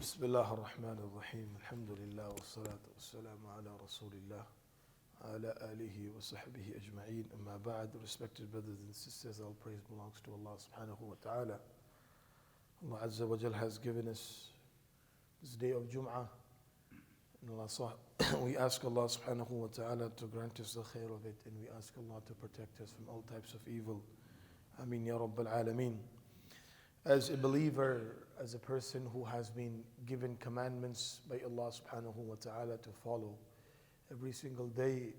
بسم الله الرحمن الرحيم الحمد لله والصلاة والسلام على رسول الله على آله وصحبه أجمعين أما بعد. Respected brothers and sisters, all praise belongs to Allah subhanahu wa ta'ala. Allah Azza wa Jal has given us this day of Jum'ah, and we ask Allah subhanahu wa ta'ala to grant us the khair of it, and we ask Allah to protect us from all types of evil. Ameen ya Rabbal Alameen. As a believer, as a person who has been given commandments by Allah subhanahu wa ta'ala to follow every single day,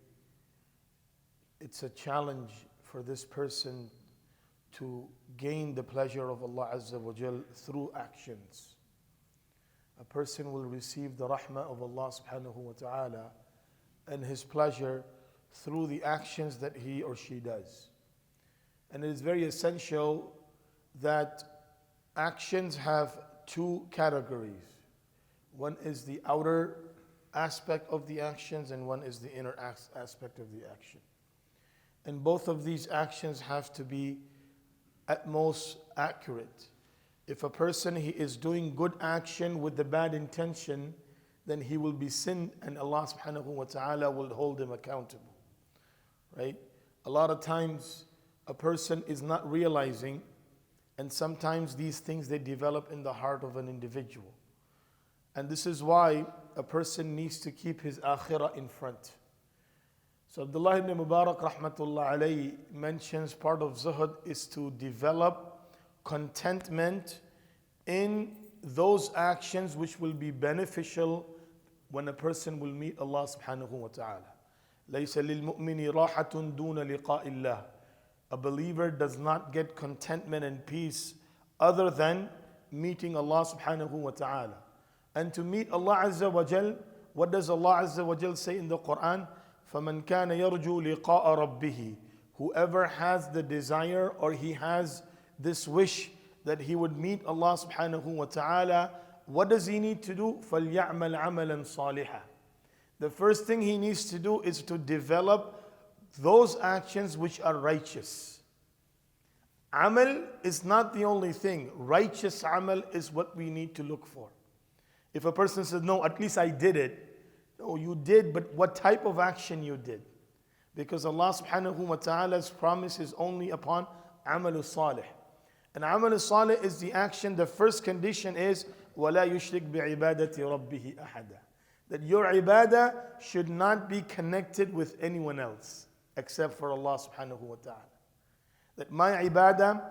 it's a challenge for this person to gain the pleasure of Allah Azza wa Jal through actions. A person will receive the rahmah of Allah subhanahu wa ta'ala and His pleasure through the actions that he or she does. And it is very essential that actions have two categories. One is the outer aspect of the actions, and one is the inner aspect of the action. And both of these actions have to be at most accurate. If a person he is doing good action with the bad intention, then he will be sinned, and Allah subhanahu wa ta'ala will hold him accountable. Right? A lot of times a person is not realizing, and sometimes these things they develop in the heart of an individual. And this is why a person needs to keep his akhirah in front. So Abdullah ibn Mubarak rahmatullah alayhi mentions part of zuhud is to develop contentment in those actions which will be beneficial when a person will meet Allah subhanahu wa ta'ala. لَيْسَ لِلْمُؤْمِنِ رَاحَةٌ دُونَ لِقَاءِ اللَّهِ. A believer does not get contentment and peace other than meeting Allah subhanahu wa ta'ala. And to meet Allah Azza wa Jal, what does Allah Azza wa Jal say in the Quran? فَمَنْ كَانَ يَرْجُو لِقَاءَ رَبِّهِ. Whoever has the desire or he has this wish that he would meet Allah subhanahu wa ta'ala, what does he need to do? فَلْيَعْمَلْ عَمَلًا صَالِحًا. The first thing he needs to do is to develop those actions which are righteous. Amal is not the only thing. Righteous amal is what we need to look for. If a person says, no, at least I did it. No, you did, but what type of action you did? Because Allah subhanahu wa ta'ala's promise is only upon amal salih. And amal salih is the action, the first condition is وَلَا يُشْرِكْ بِعِبَادَةِ رَبِّهِ أَحَدًا. That your ibadah should not be connected with anyone else except for Allah subhanahu wa ta'ala. That my ibadah,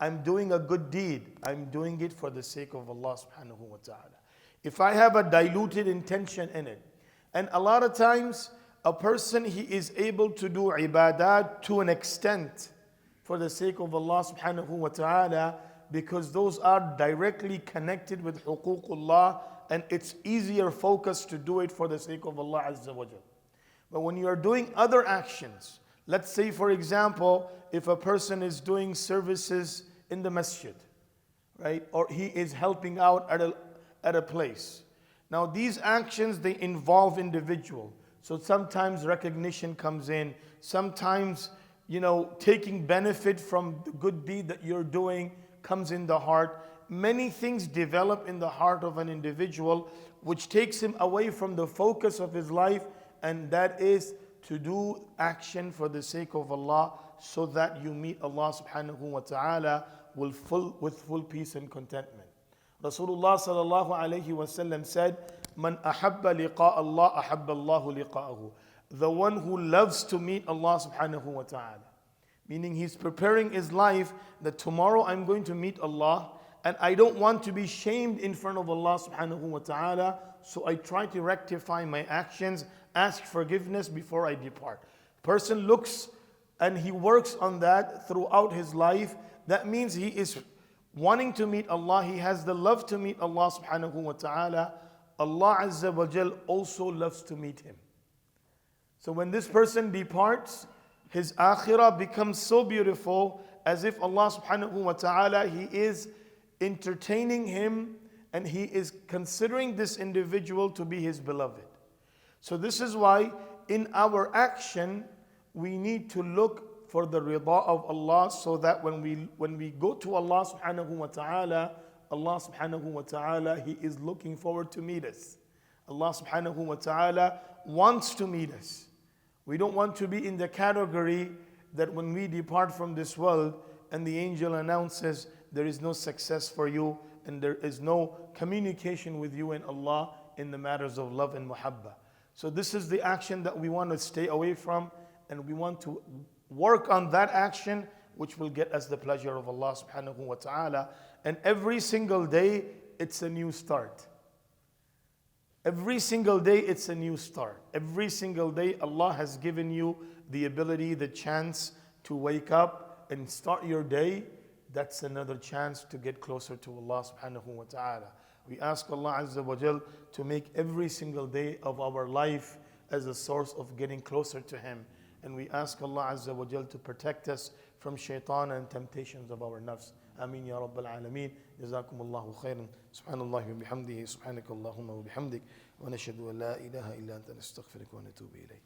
I'm doing a good deed. I'm doing it for the sake of Allah subhanahu wa ta'ala. If I have a diluted intention in it, and a lot of times a person he is able to do ibadah to an extent for the sake of Allah subhanahu wa ta'ala, because those are directly connected with huququllah, and it's easier focus to do it for the sake of Allah Azza wa Jal. But when you are doing other actions, let's say for example, if a person is doing services in the masjid, right? Or he is helping out at a place. Now these actions, they involve individual. So sometimes recognition comes in, sometimes, taking benefit from the good deed that you're doing comes in the heart. Many things develop in the heart of an individual, which takes him away from the focus of his life, and that is to do action for the sake of Allah, so that you meet Allah subhanahu wa ta'ala with full peace and contentment. Rasulullah sallallahu alayhi wa sallam said, "Man ahabba liqa Allah, ahabba Allahu liqa'ahu." The one who loves to meet Allah subhanahu wa ta'ala. Meaning he's preparing his life that tomorrow I'm going to meet Allah, and I don't want to be shamed in front of Allah subhanahu wa ta'ala, so I try to rectify my actions, ask forgiveness before I depart. Person looks and he works on that throughout his life. That means he is wanting to meet Allah. He has the love to meet Allah subhanahu wa ta'ala. Allah Azza wa Jal also loves to meet him. So when this person departs, his akhirah becomes so beautiful, as if Allah subhanahu wa ta'ala, He is entertaining him, and He is considering this individual to be His beloved. So this is why in our action, we need to look for the rida of Allah, so that when we go to Allah subhanahu wa ta'ala, Allah subhanahu wa ta'ala, He is looking forward to meet us. Allah subhanahu wa ta'ala wants to meet us. We don't want to be in the category that when we depart from this world and the angel announces there is no success for you and there is no communication with you and Allah in the matters of love and muhabba. So this is the action that we want to stay away from, and we want to work on that action which will get us the pleasure of Allah subhanahu wa ta'ala. And every single day it's a new start. Every single day it's a new start. Every single day Allah has given you the ability, the chance to wake up and start your day. That's another chance to get closer to Allah subhanahu wa ta'ala. We ask Allah Azza wa Jal to make every single day of our life as a source of getting closer to Him. And we ask Allah Azza wa Jal to protect us from shaitan and temptations of our nafs. Ameen ya Rabbal Alameen. Jazakum Allahu khairan. Subhanallah wa bihamdihi. Subhanaka Allahumma wa bihamdik. Wa nashhadu an la ilaha illa anta nastaghfiruka wa natubu ilayk.